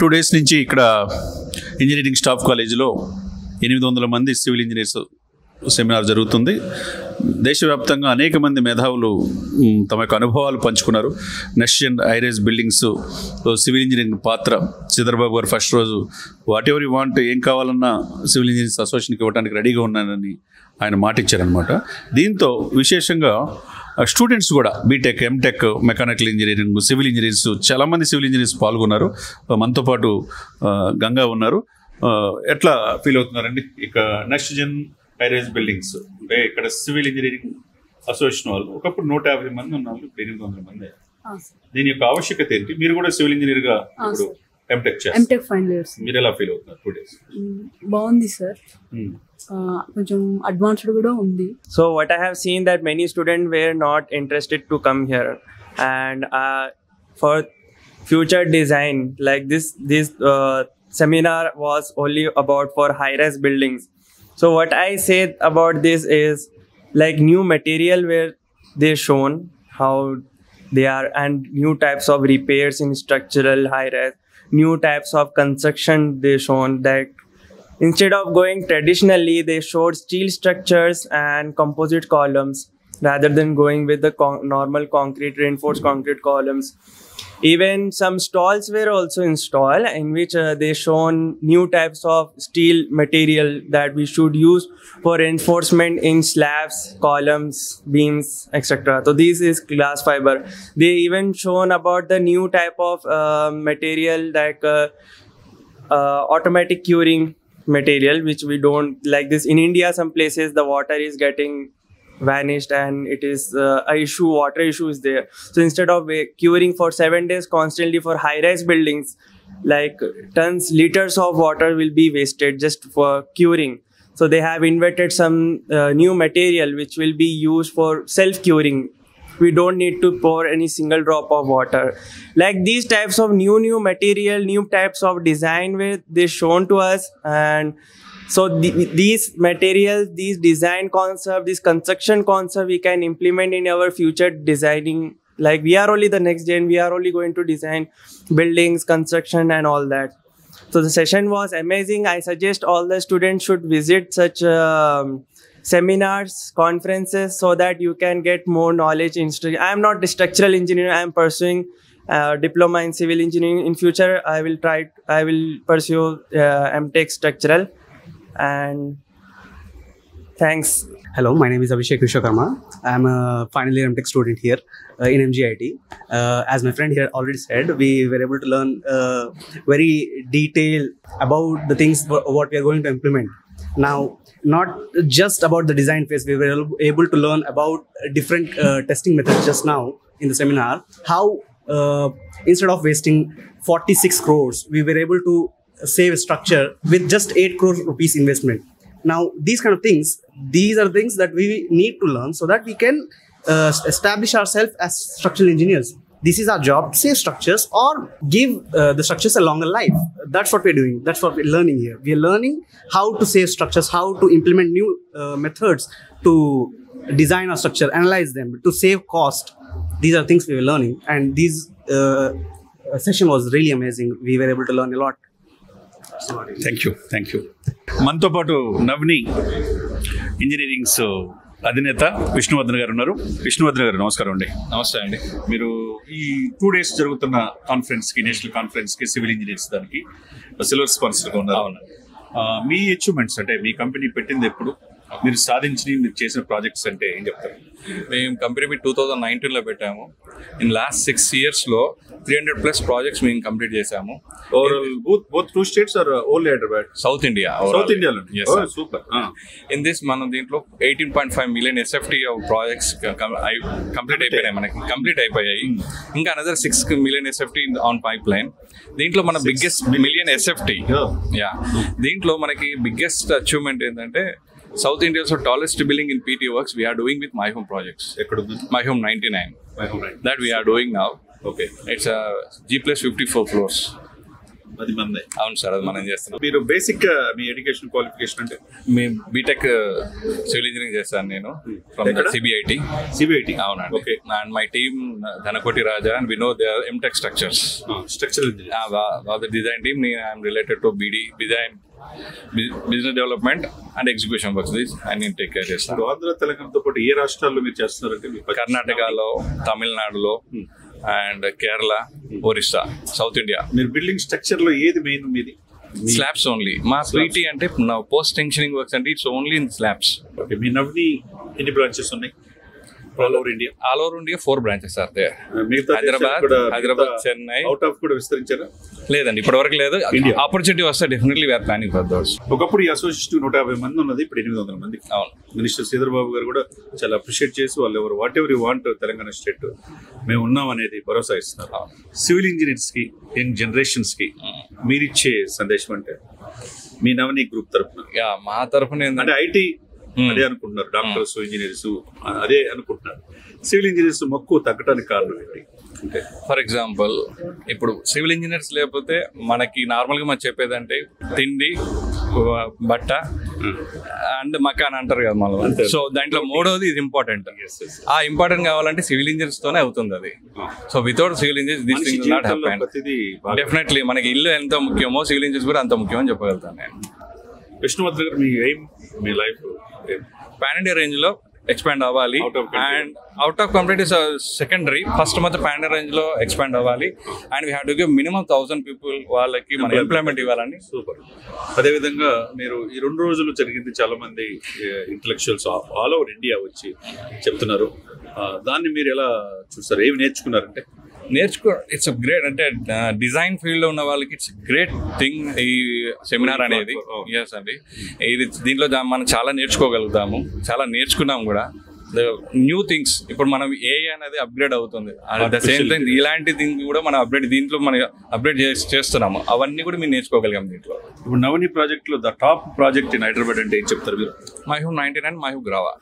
2 days నుంచి ఇక్కడ engineering staff కాలేజీలో 800 మంది సివిల్ ఇంజనీర్స్ సెమినార్ జరుగుతుంది. దేశవ్యాప్తంగా అనేక మంది మేధావులు తమ యొక్క అనుభవాలు పంచుకున్నారు. Next Jan high-rise buildings civil engineering పాత్ర. చంద్రబాబు గారు ఫస్ట్ రోజు వాట్ ఎవర్ యూ వాంట్, ఏం కావాలన్నా సివిల్ ఇంజనీర్స్ అసోసియేషన్కి ఇవ్వడానికి రెడీగా ఉన్నానని ఆయన మాట ఇచ్చారనమాట. దీంతో విశేషంగా స్టూడెంట్స్ కూడా BTech, MTech, mechanical engineering, civil engineers చాలామంది సివిల్ ఇంజనీర్స్ పాల్గొన్నారు. మనతో పాటు గంగా ఉన్నారు. ఎట్లా ఫీల్ అవుతున్నారండి? ఇక నెక్స్ట్ జన్ హైరైజ్ బిల్డింగ్స్ అంటే ఇక్కడ సివిల్ ఇంజనీరింగ్ అసోసియేషన్ వాళ్ళు ఒకప్పుడు 150 మంది ఉన్నారు, ఇప్పుడు 800 మంది. దీని యొక్క ఆవశ్యకత ఏంటి? మీరు కూడా సివిల్ ఇంజనీర్ గా ఇప్పుడు ఎంటెక్ ఫైనల్ ఇయర్స్. మీరు ఎలా ఫీల్ అవుతున్నారు 2 days? బాగుంది సార్, కొంచెం అడ్వాన్స్డ్ కూడా ఉంది. So what I have seen that many students were not interested to come here, and for future design like this seminar was only about for high-rise buildings. So what I said about this is like new material where they shown how they are, and new types of repairs in structural high-rise, new types of construction they shown. That instead of going traditionally, they showed steel structures and composite columns rather than going with the normal concrete, reinforced concrete columns. Even some stalls were also installed in which they shown new types of steel material that we should use for reinforcement in slabs, columns, beams, etc. So this is glass fiber. They even shown about the new type of material like automatic curing material, which we don't like this in India. Some places the water is getting vanished and it is a issue, water issue is there. So instead of curing for 7 days constantly for high-rise buildings, like tons, liters of water will be wasted just for curing. So they have invented some new material which will be used for self-curing. We don't need to pour any single drop of water. Like these types of new material, new types of design where they shown to us. And so these materials, these design concept, this construction concept we can implement in our future designing. Like we are only the next gen, we are only going to design buildings, construction and all that. So the session was amazing. I suggest all the students should visit such seminars, conferences, so that you can get more knowledge. I am not a structural engineer. I am pursuing diploma in civil engineering. In future, I will pursue MTech structural. And thanks. Hello, my name is Abhishek Vishwakarma. I am a final year MTech student here in MGIT. As my friend here already said, we were able to learn very detailed about the things what we are going to implement. Now, not just about the design phase, we were able to learn about different testing methods just now in the seminar. How instead of wasting 46 crores, we were able to save a structure with just 8 crore rupees investment. Now, these kind of things, these are things that we need to learn so that we can establish ourselves as structural engineers. This is our job, save structures or give the structures a longer life. That's what we're doing. That's what we're learning here. We're learning how to save structures, how to implement new methods to design our structure, analyze them, to save cost. These are things we were learning. And this session was really amazing. We were able to learn a lot. Thank you. మనతో పాటు నవ్ని engineerings అధినేత విష్ణువర్ధన్ గారు ఉన్నారు. విష్ణువర్ధన్ గారు నమస్కారం అండి. నమస్తే అండి. మీరు ఈ 2 days జరుగుతున్న కాన్ఫరెన్స్కి, నేషనల్ కాన్ఫరెన్స్కి సివిల్ ఇంజనీర్స్ దానికి సిల్వర్ స్పాన్సర్గా ఉన్నారు. అవును. మీ అచీవ్మెంట్స్ అంటే మీ కంపెనీ పెట్టింది ఎప్పుడు, మీరు సాధించి మీరు చేసిన ప్రాజెక్ట్స్ అంటే ఏం చెప్తారు? మేము కంపెనీ 2019లో పెట్టాము. ఇన్ లాస్ట్ 6 yearsలో 300+ ప్రాజెక్ట్స్ మేము కంప్లీట్ చేసాము. Overall both 2 states or all Hyderabad? South India. Super. In this మనం దీంట్లో 18.5 million SFT ప్రాజెక్ట్స్ కంప్లీట్ అయిపోయినాయి. మనకి కంప్లీట్ అయిపోయాయి. ఇంకా another 6 million SFT on pipe line. దీంట్లో మన బిగ్గెస్ట్ million SFT. దీంట్లో మనకి బిగ్గెస్ట్ అచీవ్మెంట్ ఏంటంటే South India's tallest building in PT Works we are doing with My Home projects. My Home 99. That we are doing now. Okay. It's a G+54 floors. అది మందే. అవును sir, అది మనం చేస్తున్నాం. మీరు బేసిక్ మీ ఎడ్యుకేషన్ క్వాలిఫికేషన్ అంటే? మీ BTech civil engineering చేశాను నేను ఫ్రమ్ సిబిఐటి. అవునండి. Okay. And my team Dhanakoti Raja and Vinod MTech structures. Structural design team. I'm related to BD design, business development and execution works అన్ని టేక్ కేర్ చేస్తాను. ఆంధ్ర తెలంగాణతో పాటు ఏ రాష్ట్రాల్లో మీరు చేస్తున్నారంటే? కర్ణాటకలో, తమిళనాడులో and Kerala, Orissa, south India. మీరు బిల్డింగ్ స్ట్రక్చర్ లో ఏది మెయిన్ మీది? Slabs only. మా పీటీ అంటే పోస్ట్ టెన్షనింగ్ వర్క్స్ అంటే it's only in slabs. Okay. మీ నవ్ని ఎన్ని బ్రాంచెస్ ఉన్నాయి all over India? All over India 4 branches are there. Hyderabad, Chennai. Out of కూడా విస్తరించారా? లేదండి, ఇప్పటి వరకు లేదు. ఆపర్చునిటీ వస్తే definitely we are planning for those. ఒకప్పుడు ఈ అసోసియేషన్ 150 మంది ఉన్నది, ఇప్పుడు 800 మంది. అవును. మినిస్టర్ శ్రీధర్ బాబు గారు కూడా చాలా అప్రిషియేట్ చేసి వాళ్ళు ఎవరు what ever you want Telangana state మేము ఉన్నాం అనేది భరోసా ఇస్తున్నారు. సివిల్ ఇంజనీర్స్ కి, యంగ్ జనరేషన్స్ కి మీరిచ్చే సందేశం అంటే మీ నవని గ్రూప్ తరఫున? మా తరఫున అంటే ఐటీ అదే అనుకుంటున్నారు, డాక్టర్స్, ఇంజనీర్స్ అదే అనుకుంటున్నారు. సివిల్ ఇంజనీర్స్ మక్కువ తగ్గడానికి కారణం ఏంటి? అంటే ఫర్ ఎగ్జాంపుల్ ఇప్పుడు సివిల్ ఇంజనీర్స్ లేకపోతే మనకి నార్మల్గా మనం చెప్పేదంటే తిండి, బట్ట అండ్ మకాన్ అంటారు కదా మనం. సో దాంట్లో మూడోది ఇది ఇంపార్టెంట్. ఆ ఇంపార్టెంట్ కావాలంటే సివిల్ ఇంజనీర్స్ తోనే అవుతుంది అది. So without civil engineers this thing will not happen. Definitely మనకి ఇల్లు ఎంత ముఖ్యమో సివిల్ ఇంజనీర్స్ కూడా అంత ముఖ్యమో చెప్పగలుగుతాను నేను. విష్ణువర్ధన్ గారు, మీ ఎయిమ్, మీ లైఫ్ పాన్ ఇండియా రేంజ్ లో ఎక్స్పాండ్ అవ్వాలి. And out of country is secondary. First మాత్రం పాన్ ఇండియా రేంజ్ లో ఎక్స్పాండ్ అవ్వాలి. And we have to give minimum 1000 people వాళ్ళకి మన ఎంప్లాయ్మెంట్ ఇవ్వాలని. సూపర్. అదేవిధంగా మీరు ఈ 2 రోజులు జరిగింది, చాలా మంది ఇంటలెక్చువల్స్ ఆల్ ఓవర్ ఇండియా వచ్చి చెప్తున్నారు. దాన్ని మీరు ఎలా చూస్తారు? ఏమి నేర్చుకున్నారంటే? ఇట్స్ గ్రేట్ అంటే డిజైన్ ఫీల్డ్ లో ఉన్న వాళ్ళకి ఇట్స్ గ్రేట్ థింగ్ ఈ సెమినార్ అనేది. ఎస్ అండి, ఇది దీంట్లో మనం చాలా నేర్చుకోగలుగుతాము, చాలా నేర్చుకున్నాం కూడా. న్యూ థింగ్స్ ఇప్పుడు మనం ఏఐ అనేది అప్గ్రేడ్ అవుతుంది. ద సేమ్ థింగ్ ఇలాంటి థింగ్ కూడా మనం దీంట్లో మనం అప్గ్రేడ్ చేస్తున్నాము. అవన్నీ కూడా మేము నేర్చుకోగలిగాం దీంట్లో. ఇప్పుడు నవని ప్రాజెక్ట్ లో the top project in Hyderabad అంటే ఏం చెప్తారు మీరు? మైహూ 99 మైహూ Grava.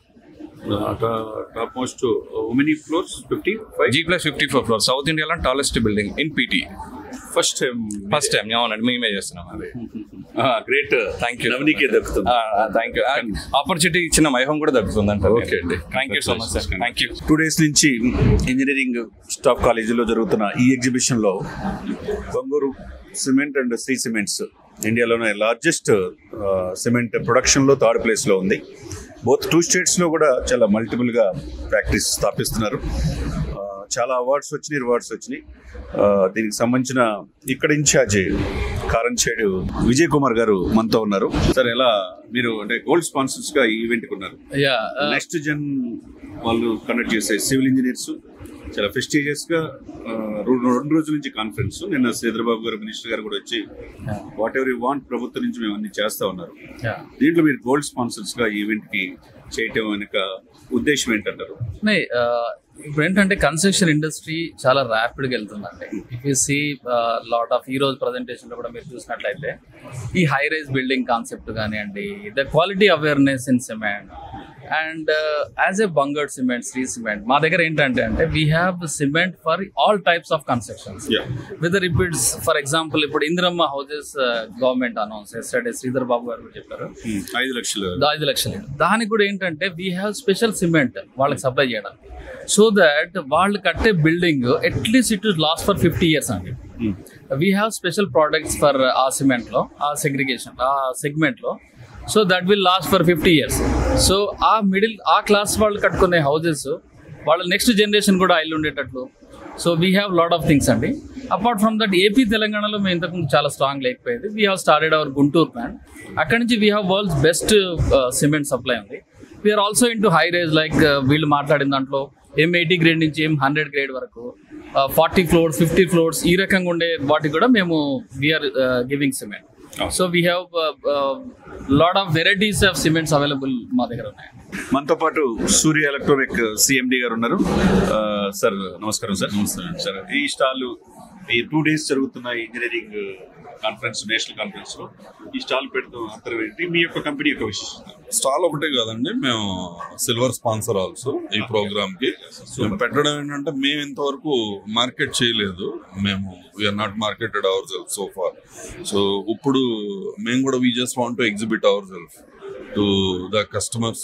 Top most how many floors? 55? G+54 floors. South India tallest building in PT. First time. అవునండి, మేమే చేస్తున్నాం అది. గ్రేట్. Thank you. నవనీకే దక్కుతుంది. Thank you. ఆపర్చునిటీ ఇచ్చిన మైహం కూడా దక్కుతుంది అంటే. ఓకే అండి, thank you so much sir. Thank you. 2 days నుంచి ఇంజనీరింగ్ స్టాఫ్ కాలేజీలో జరుగుతున్న ఈ ఎగ్జిబిషన్లో Bangur cement and Shri cements ఇండియాలోనే లార్జెస్ట్ సిమెంట్ ప్రొడక్షన్లో 3rd ప్లేస్లో ఉంది. బోత్ 2 స్టేట్స్లో కూడా చాలా మల్టిపుల్గా ఫ్యాక్టరీస్ స్థాపిస్తున్నారు. చాలా రివార్డ్స్ వచ్చినాయి. దీనికి సంబంధించిన ఇక్కడ ఇన్ఛార్జ్ కారంచేడు విజయ్ కుమార్ గారు మనతో ఉన్నారు. సార్, ఎలా మీరు అంటే గోల్డ్ స్పాన్సర్స్ గా ఈ ఈవెంట్ కి ఉన్నారు? నెక్స్ట్ జన్ వాళ్ళు కండక్ట్ చేసే సివిల్ ఇంజనీర్స్ చాలా ప్రెస్టీజియస్ గా 2 రోజుల నుంచి కాన్ఫరెన్స్. నిన్న శ్రీధర్బాబు గారు, మినిస్టర్ గారు కూడా వచ్చి వాట్ ఎవర్ యూ వాంట్ ప్రభుత్వం నుంచి మేము అన్ని చేస్తా ఉన్నారు. దీంట్లో మీరు గోల్డ్ స్పాన్సర్స్ గా ఈవెంట్ కి చేయటం వెనుక ఉద్దేశం ఏంటంటారు? ఇప్పుడు ఏంటంటే కన్స్ట్రక్షన్ ఇండస్ట్రీ చాలా ర్యాపిడ్గా వెళ్తుందండి. If you see lot of ఈ రోజు ప్రజెంటేషన్లో కూడా మీరు చూసినట్లయితే ఈ హై రైజ్ బిల్డింగ్ కాన్సెప్ట్ కానివ్వండి, the quality awareness in cement and as a బంగర్డ్ సిమెంట్, శ్రీ సిమెంట్ మా దగ్గర ఏంటంటే we have cement for all types of constructions. Whether if it's for example ఇప్పుడు Indiramma houses government announce yesterday, Sridhar Babu గారు కూడా చెప్పారు 5 లక్షలు. దానికి కూడా ఏంటంటే వీ హ్యావ్ స్పెషల్ సిమెంట్ వాళ్ళకి సప్లై చేయడం, సో దట్ వాళ్ళు కట్టే building at least it last for 50 years అండి. We have special products for ఆ సిమెంట్లో, ఆ సెగ్రిగేషన్, ఆ సెగ్మెంట్లో, so that will last for 50 years. So ఆ క్లాస్ వాళ్ళు కట్టుకునే హౌజెస్ వాళ్ళ నెక్స్ట్ జనరేషన్ కూడా ఇల్లు ఉండేటట్లు. So we have lot of things అండి. అపార్ట్ ఫ్రమ్ దట్ ఏపీ తెలంగాణలో మేము ఇంతకుముందు చాలా స్ట్రాంగ్ లేకపోయేది. We have started our Guntur plant. అక్కడ నుంచి we have world's best cement supply ఉంది. We are also into high rise like వీళ్ళు మాట్లాడిన దాంట్లో M80 గ్రేడ్ నుంచి M100 గ్రేడ్ వరకు 40 floors 50 floors ఈ రకంగా ఉండే వాటికి కూడా మేము we're giving cement. So we have lot of varieties of cements available మా దగ్గర ఉన్నాయి. మనతో పాటు సూర్య ఎలక్ట్రానిక్ CMD గారు ఉన్నారు. సార్ నమస్కారం. సార్ ఈ స్టాల్ ఈ 2 days జరుగుతున్న ఇంజనీరింగ్ కాన్ఫరెన్స్, నేషనల్ కాన్ఫరెన్స్ లో ఈ స్టాల్ పెడతాం అంతరం ఏంటి, మీ యొక్క కంపెనీ యొక్క విశేషత? స్టాల్ ఒకటే కాదండి, మేము సిల్వర్ స్పాన్సర్ ఆల్సో ఈ ప్రోగ్రామ్ కి. మేము పెట్టడం ఏంటంటే మేము ఇంతవరకు మార్కెట్ చేయలేదు, మేము we're not marketed our self so far. So ఇప్పుడు మేము కూడా we just want to exhibit our self to the customers,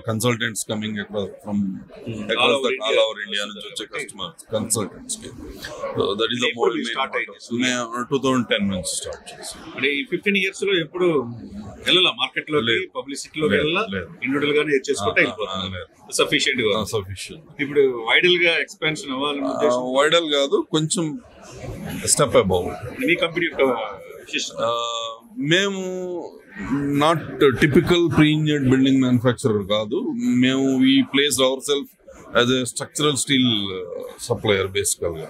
consultants coming across from across the all over India నుంచి వచ్చే customers, consultants కి. So that is the more main 2010 నుంచి start చేసాం. అంటే ఈ 15 years లో ఎప్పుడు వెళ్ళాల మార్కెట్ లో, పబ్లిసిటీలో వెళ్ళాల, ఇండివిడ్యువల్ గానే చేసుకుంటే సఫిషియెంట్ గా సఫిషియెంట్. ఇప్పుడు వైడల్ గా ఎక్స్పాన్షన్ అవ్వాలని ఉద్దేశం? వైడల్ కాదు, కొంచెం స్టెప్ అబౌవ్. మీ కంపెనీ యొక్క విశేషత? మేము not typical pre engineered building manufacturer కాదు, మేము ఈ place our self as a structural steel supplier. Basically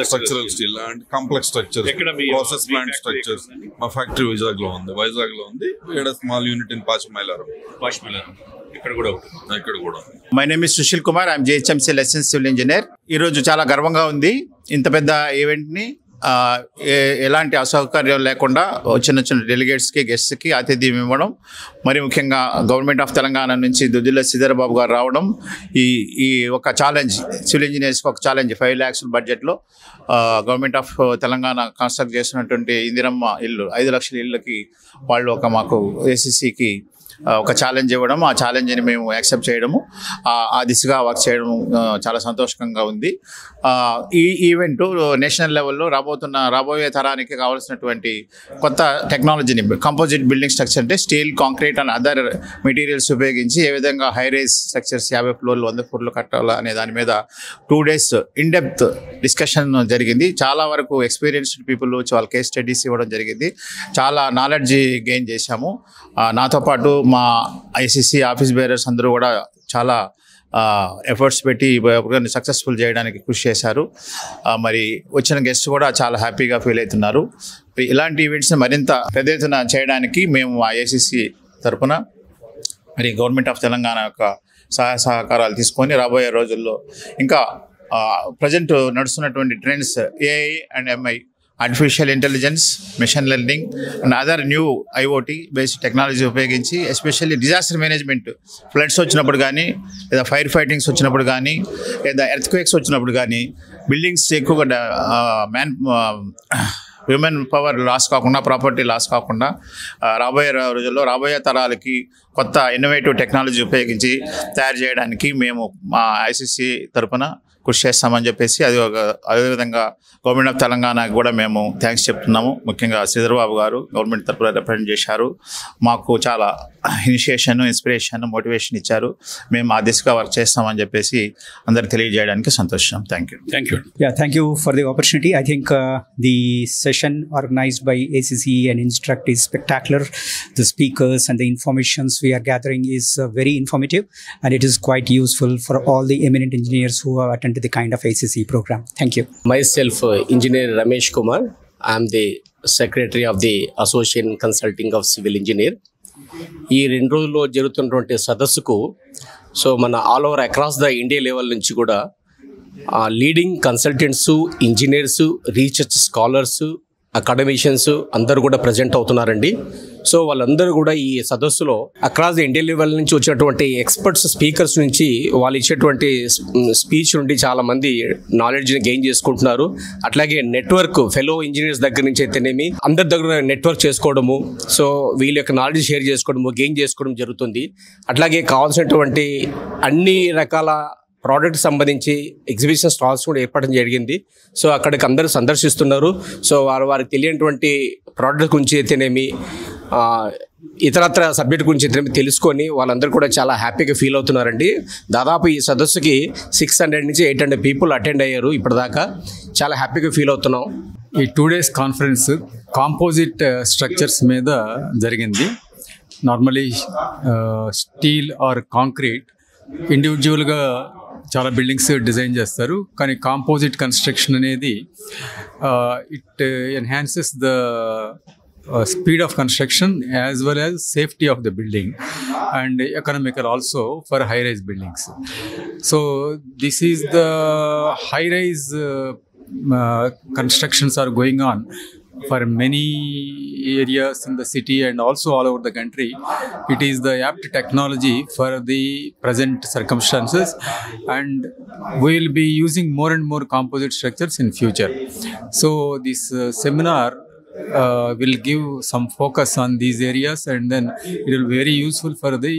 structural steel and complex structures, process plant structures. మా ఫ్యాక్టరీ వైజాగ్ లో ఉంది. Small unit in Pashamylaram. ఇక్కడ కూడా. My name is Sushil Kumar, I'm JHMC license civil engineer. ఈరోజు చాలా గర్వంగా ఉంది ఇంత పెద్ద ఈవెంట్ని ఎలాంటి అసౌకర్యం లేకుండా చిన్న డెలిగేట్స్కి, గెస్ట్స్కి ఆతిథ్యం ఇవ్వడం, మరి ముఖ్యంగా గవర్నమెంట్ ఆఫ్ తెలంగాణ నుంచి దుద్దిల్ల శ్రీధర్ బాబు గారు రావడం, ఈ ఒక ఛాలెంజ్ సివిల్ ఇంజనీర్స్కి ఒక ఛాలెంజ్ 5 lakhs బడ్జెట్లో గవర్నమెంట్ ఆఫ్ తెలంగాణ కన్స్ట్రక్ట్ చేస్తున్నటువంటి ఇందిరమ్మ ఇల్లు 5 లక్షల ఇళ్ళకి వాళ్ళు మాకు ACCకి ఒక ఛాలెంజ్ ఇవ్వడం, ఆ ఛాలెంజ్ని మేము యాక్సెప్ట్ చేయడము, ఆ దిశగా వర్క్ చేయడం చాలా సంతోషంగా ఉంది. ఈ ఈవెంట్ నేషనల్ లెవెల్లో రాబోయే తరానికి కావాల్సినటువంటి కొత్త టెక్నాలజీని, కంపోజిట్ బిల్డింగ్ స్ట్రక్చర్ అంటే steel, concrete and other materials ఉపయోగించి ఏ విధంగా high rise structures 50 floors 100 floors కట్టాలా అనే దాని మీద 2 days ఇన్ డెప్త్ డిస్కషన్ జరిగింది. చాలా వరకు ఎక్స్పీరియన్స్డ్ పీపుల్ వాళ్ళ కేస్ స్టడీస్ ఇవ్వడం జరిగింది. చాలా నాలెడ్జ్ గెయిన్ చేశాము. నాతో పాటు మా ICC ఆఫీస్ బేరర్స్ అందరూ కూడా చాలా ఎఫర్ట్స్ పెట్టి ప్రోగ్రామ్ని సక్సెస్ఫుల్ చేయడానికి కృషి చేశారు. మరి వచ్చిన గెస్ట్ కూడా చాలా హ్యాపీగా ఫీల్ అవుతున్నారు. ఇలాంటి ఈవెంట్స్ని మరింత పెద్ద ఎత్తున చేయడానికి మేము ICC తరఫున మరి గవర్నమెంట్ ఆఫ్ తెలంగాణ యొక్క సహాయ సహకారాలు తీసుకొని రాబోయే రోజుల్లో ఇంకా ప్రజెంట్ నడుస్తున్నటువంటి trends AI and MI, artificial intelligence, machine learning and other new IoT based technology ఉపయోగించి ఎస్పెషల్లీ డిజాస్టర్ మేనేజ్మెంట్, ఫ్లడ్స్ వచ్చినప్పుడు కానీ, లేదా ఫైర్ ఫైటింగ్స్ వచ్చినప్పుడు కానీ, లేదా ఎర్త్క్వేక్స్ వచ్చినప్పుడు కానీ, బిల్డింగ్స్ ఎక్కువగా హ్యూమన్ పవర్ లాస్ కాకుండా, ప్రాపర్టీ లాస్ కాకుండా రాబోయే రోజుల్లో రాబోయే తరాలకి కొత్త ఇన్నోవేటివ్ టెక్నాలజీ ఉపయోగించి తయారు చేయడానికి మేము మా ICC తరఫున కృషి చేస్తామని చెప్పేసి అదేవిధంగా గవర్నమెంట్ ఆఫ్ తెలంగాణకి కూడా మేము థ్యాంక్స్ చెప్తున్నాము. ముఖ్యంగా శ్రీధర్బాబు గారు గవర్నమెంట్ తరఫున రిప్రజెంట్ చేశారు, మాకు చాలా ఇనిషియేషన్, ఇన్స్పిరేషన్, మోటివేషన్ ఇచ్చారు. మేము ఆ దిశగా వర్క్ చేస్తామని చెప్పేసి అందరికి తెలియజేయడానికి సంతోషం. Thank you. Yeah, thank you for the opportunity. I think the session organized by ACC and Instruct is spectacular. The speakers and the informations we are gathering is very informative, and it is quite useful for all the eminent engineers who have attended the kind of ACC program. Thank you. Myself, Engineer Ramesh Kumar. I am the Secretary of the Association Consulting of Civil Engineer. ఈ 2 రోజుల్లో జరుగుతున్నటువంటి సదస్సుకు మన all over across the India level నుంచి కూడా leading consultants, engineers, research scholars, academicians అందరూ కూడా present అవుతున్నారండి. So వాళ్ళందరూ కూడా ఈ సదస్సులో అక్రాస్ ద ఇండియా లెవెల్ నుంచి వచ్చినటువంటి ఎక్స్పర్ట్స్, స్పీకర్స్ నుంచి వాళ్ళు ఇచ్చేటువంటి స్పీచ్ నుండి చాలామంది నాలెడ్జ్ని గెయిన్ చేసుకుంటున్నారు. అట్లాగే నెట్వర్క్, ఫెలో ఇంజనీర్స్ దగ్గర నుంచి అయితేనేమి అందరి దగ్గర నెట్వర్క్ చేసుకోవడము, సో వీళ్ళ యొక్క నాలెడ్జ్ షేర్ చేసుకోవడము, గెయిన్ చేసుకోవడం జరుగుతుంది. అట్లాగే కావాల్సినటువంటి అన్ని రకాల ప్రోడక్ట్ సంబంధించి ఎగ్జిబిషన్ స్టాల్స్ కూడా ఏర్పడడం జరిగింది. సో అక్కడికి అందరూ సందర్శిస్తున్నారు. సో వారికి తెలియనటువంటి ప్రోడక్ట్ గురించి అయితేనేమి, ఇతరత్ర సబ్జెక్ట్ గురించి అయితేనేమి తెలుసుకొని వాళ్ళందరూ కూడా చాలా హ్యాపీగా ఫీల్ అవుతున్నారండి. దాదాపు ఈ సదస్సుకి 600 నుంచి 800 పీపుల్ అటెండ్ అయ్యారు ఇప్పటిదాకా. చాలా హ్యాపీగా ఫీల్ అవుతున్నాం. ఈ 2 days కాన్ఫరెన్స్ కాంపోజిట్ స్ట్రక్చర్స్ మీద జరిగింది. నార్మలీ స్టీల్ ఆర్ కాంక్రీట్ ఇండివిజువల్గా చాలా బిల్డింగ్స్ డిజైన్ చేస్తారు, కానీ కాంపోజిట్ కన్స్ట్రక్షన్ అనేది it enhances the speed of construction as well as safety of the building and economical also for high rise buildings. So this is the high rise constructions are going on for many areas in the city and also all over the country. It is the apt technology for the present circumstances, and we will be using more and more composite structures in future. So this seminar will give some focus on these areas, and then it will be very useful for the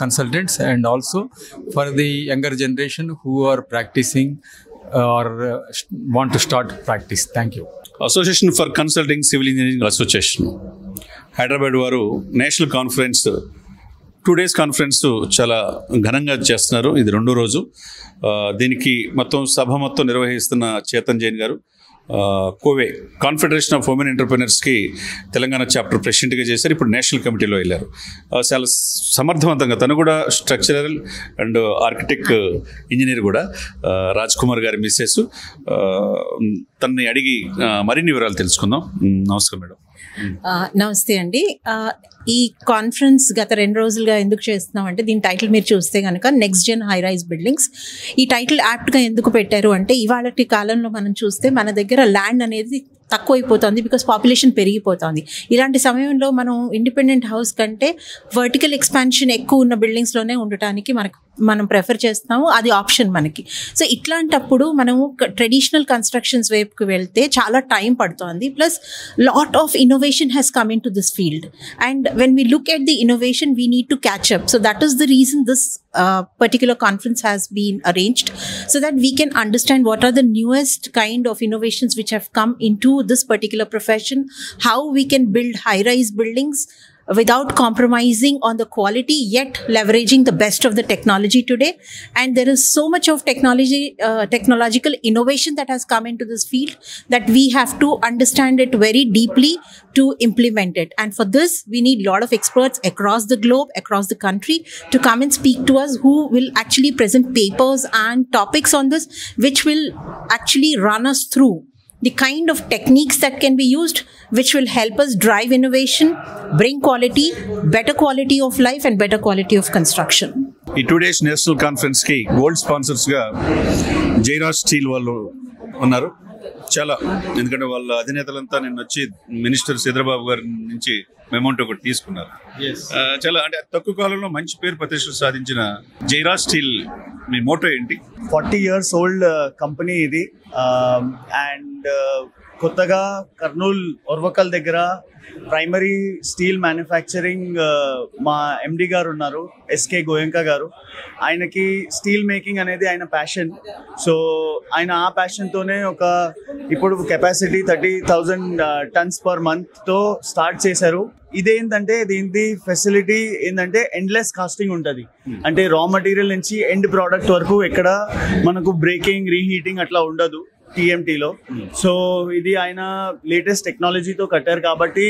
consultants and also for the younger generation who are practicing or want to start practice. Thank you. Association for consulting civil engineering association Hyderabad వారు national conference 2 days conference చాలా ఘనంగా చేస్తున్నారు. ఇది 2వ రోజు. దీనికి సభ మొత్తం నిర్వహిస్తున్న చేతన్ జైన్ గారు కోవే కాన్ఫెడరేషన్ ఆఫ్ ఉమెన్ ఎంటర్‌ప్రెన్యూర్స్కి తెలంగాణ చాప్టర్ ప్రెసిడెంట్గా చేశారు. ఇప్పుడు నేషనల్ కమిటీలో వెళ్ళారు. చాలా సమర్థవంతంగా తను కూడా స్ట్రక్చరల్ అండ్ ఆర్కిటెక్ట్ ఇంజనీర్ కూడా రాజ్ కుమార్ గారి మిస్సెస్. తనని అడిగి మరిన్ని వివరాలు తెలుసుకుందాం. నమస్కారం మేడం. నమస్తే అండి. ఈ కాన్ఫరెన్స్ గత 2 రోజులుగా ఎందుకు చేస్తున్నాం అంటే దీని టైటిల్ మీరు చూస్తే కనుక next gen high rise buildings. ఈ టైటిల్ యాప్ట్గా ఎందుకు పెట్టారు అంటే ఇవాళటి కాలంలో మనం చూస్తే మన దగ్గర ల్యాండ్ అనేది తక్కువైపోతుంది బికాస్ పాపులేషన్ పెరిగిపోతుంది. ఇలాంటి సమయంలో మనం ఇండిపెండెంట్ హౌస్ కంటే వర్టికల్ ఎక్స్పాన్షన్ ఎక్కువ ఉన్న బిల్డింగ్స్లోనే ఉండటానికి మనం ప్రిఫర్ చేస్తాము. అది ఆప్షన్ మనకి. సో ఇట్లాంటప్పుడు మనము ట్రెడిషనల్ కన్స్ట్రక్షన్స్ వైపుకి వెళ్తే చాలా టైం పడుతుంది. Plus lot of innovation has come in to this field and when we look at the innovation we need to catch up. So that is the reason this particular conference has been arranged so that we can understand what are the newest kind of innovations which have come into this particular profession, how we can build high-rise buildings without compromising on the quality, yet leveraging the best of the technology today. And there is so much of technological innovation that has come into this field that we have to understand it very deeply to implement it. And for this, we need a lot of experts across the globe, across the country, to come and speak to us, who will actually present papers and topics on this, which will actually run us through the kind of techniques that can be used, which will help us drive innovation, bring quality, better quality of life and better quality of construction. ఈ 2 days national కాన్ఫరెన్స్కి gold స్పాన్సర్స్గా Jairaj steel వాళ్ళు ఉన్నారు. చాలా ఎందుకంటే వాళ్ళ అధినేతలంతా నిన్న వచ్చి మినిస్టర్ చంద్రబాబు గారి నుంచి అమౌంట్ ఒకటి తీసుకున్నారు. చాలా అంటే తక్కువ కాలంలో మంచి పేరు ప్రతిష్టలు సాధించిన జైరాజ్ స్టీల్ మీ మోటో ఏంటి? 40 years old కంపెనీ ఇది. అండ్ కొత్తగా కర్నూల్ ఒర్వకల్ దగ్గర ప్రైమరీ స్టీల్ మ్యానుఫ్యాక్చరింగ్ మా ఎండి గారు ఉన్నారు, ఎస్కే గోయంకా గారు. ఆయనకి స్టీల్ మేకింగ్ అనేది ఆయన ప్యాషన్. సో ఆయన ఆ ప్యాషన్తోనే ఇప్పుడు కెపాసిటీ 30,000 tons per monthతో స్టార్ట్ చేశారు. ఇదేంటంటే దీని ఫెసిలిటీ ఏంటంటే ఎండ్లెస్ కాస్టింగ్ ఉంటుంది. అంటే రా మెటీరియల్ నుంచి ఎండ్ ప్రోడక్ట్ వరకు ఎక్కడ మనకు బ్రేకింగ్, రీహీటింగ్ అట్లా ఉండదు టీఎంటీలో. సో ఇది ఆయన లేటెస్ట్ టెక్నాలజీతో కట్టారు కాబట్టి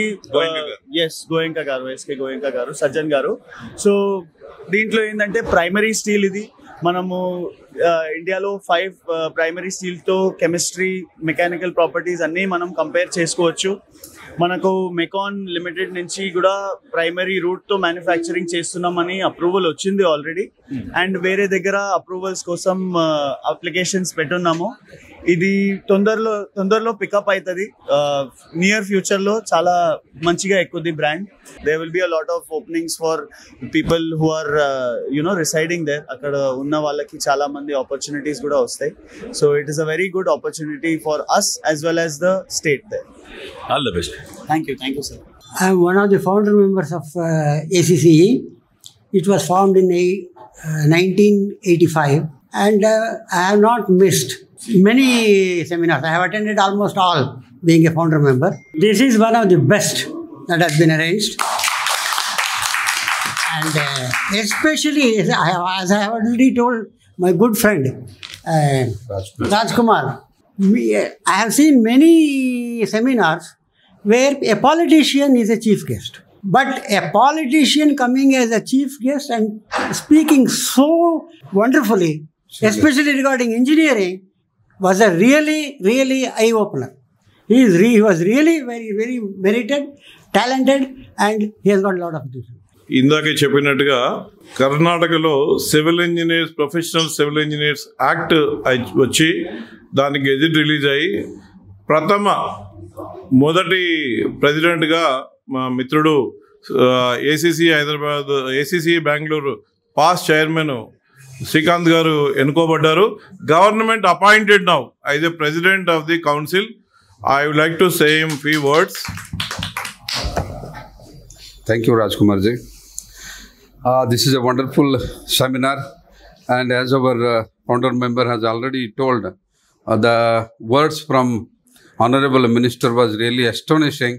గోయంకా గారు, ఎస్కే గోయంకా గారు, సజ్జన్ గారు. సో దీంట్లో ఏంటంటే ప్రైమరీ స్టీల్ ఇది. మనము ఇండియాలో 5 ప్రైమరీ స్టీల్తో కెమిస్ట్రీ, మెకానికల్ ప్రాపర్టీస్ అన్నీ మనం కంపేర్ చేసుకోవచ్చు. మనకు మెకాన్ లిమిటెడ్ నుంచి కూడా ప్రైమరీ రూట్తో మ్యానుఫ్యాక్చరింగ్ చేస్తున్నామని అప్రూవల్ వచ్చింది ఆల్రెడీ. అండ్ వేరే దగ్గర అప్రూవల్స్ కోసం అప్లికేషన్స్ పెట్టున్నాము. ఇది తొందరలో పికప్ అవుతుంది. నియర్ ఫ్యూచర్లో చాలా మంచిగా ఎక్కుద్ది brand. There will be a lot of openings for people who are residing there. అక్కడ ఉన్న వాళ్ళకి చాలా మంది ఆపర్చునిటీస్ కూడా వస్తాయి. So it is a very good opportunity for us as well as the state there. All the best. Thank you sir. I am one of the founder members of ACCE. It was formed in 1985 and I have not missed many seminars. I have attended almost all, being a founder member. This is one of the best that has been arranged. And especially, as I have already told my good friend Rajkumar, I have seen many seminars where a politician is a chief guest. But a politician coming as a chief guest and speaking so wonderfully, especially regarding engineering, was a really eye-opener. He was really very, very merited, talented, and he has got a lot of things. ఇందాకే చెప్పినట్టుగా కర్ణాటకలో civil engineers professional civil engineers act వచ్చి దానికి gazette release అయ్యి మొదటి ప్రెసిడెంట్గా మా మిత్రుడు ACC Hyderabad ACC Bengaluru past chairman Srikanth గారు ఎన్నుకోబడ్డారు. Government appointed now as a president of the council. I would like to say him few words. Thank you, Rajkumar ji. This is a wonderful seminar, and as our founder member has already told, the words from Honorable Minister was really astonishing,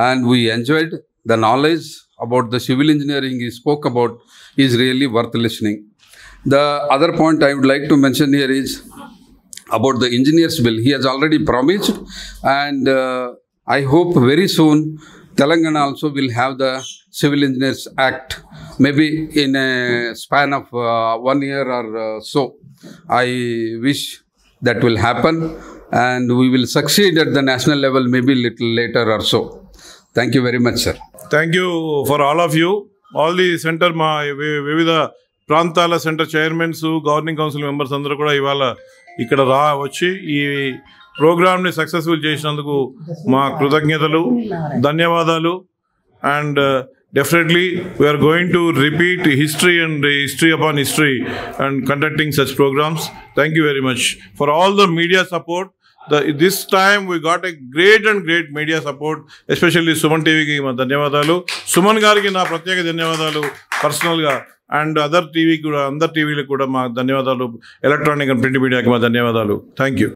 and we enjoyed the knowledge about the civil engineering he spoke about is really worth listening. The other point I would like to mention here is about the engineers bill. He has already promised, and I hope very soon Telangana also will have the Civil Engineers Act, maybe in a span of 1 year or so. I wish that will happen, and we will succeed at the national level maybe little later or so. Thank you very much, sir. Thank you for all of you. All the center మా వివిధ ప్రాంతాల centre chairmans, governing council members అందరూ కూడా ఇవాళ ఇక్కడ వచ్చి ఈ ప్రోగ్రామ్ని సక్సెస్ఫుల్ చేసినందుకు మా కృతజ్ఞతలు, ధన్యవాదాలు. And definitely we're going to repeat history and history upon history and conducting such programs. Thank you very much for all the media support. This time we got a great media support, especially Suman TV ki ma ధన్యవాదాలు. సుమన్ గారికి నా ప్రత్యేక ధన్యవాదాలు పర్సనల్గా. And అందరు టీవీలకు కూడా మా ధన్యవాదాలు. ఎలక్ట్రానిక్ అండ్ ప్రింట్ మీడియాకి మా ధన్యవాదాలు. Thank you.